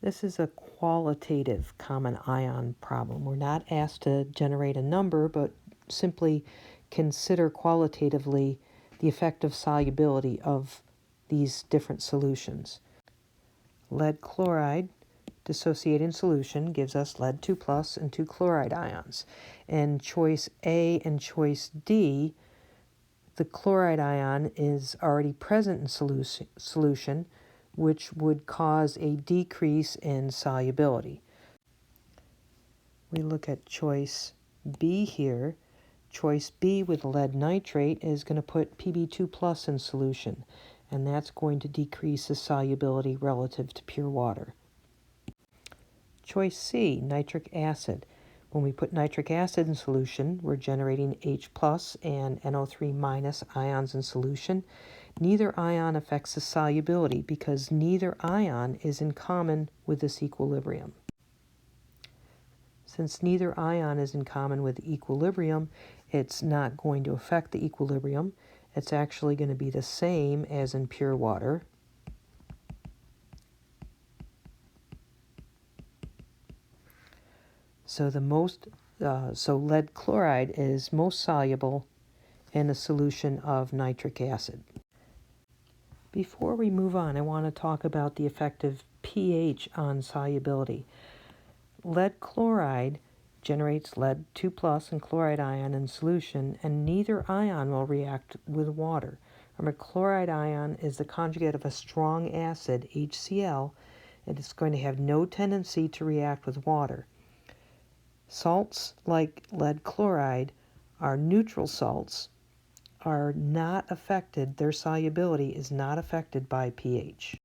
This is a qualitative common ion problem. We're not asked to generate a number, but simply consider qualitatively the effective solubility of these different solutions. Lead chloride dissociated in solution gives us lead 2 plus and 2 chloride ions. In choice A and choice D, the chloride ion is already present in solution, which would cause a decrease in solubility. We look at choice B here. Choice B with lead nitrate is going to put Pb2 plus in solution, and that's going to decrease the solubility relative to pure water. Choice C, nitric acid. When we put nitric acid in solution, we're generating H plus and NO3 minus ions in solution. Neither ion affects the solubility because neither ion is in common with this equilibrium. Since neither ion is in common with the equilibrium, it's not going to affect the equilibrium. It's actually going to be the same as in pure water. So lead chloride is most soluble in a solution of nitric acid. Before we move on, I want to talk about the effective pH on solubility. Lead chloride generates lead 2 plus and chloride ion in solution, and neither ion will react with water. Remember, chloride ion is the conjugate of a strong acid, HCl, and it's going to have no tendency to react with water. Salts like lead chloride are neutral salts, are not affected, their solubility is not affected by pH.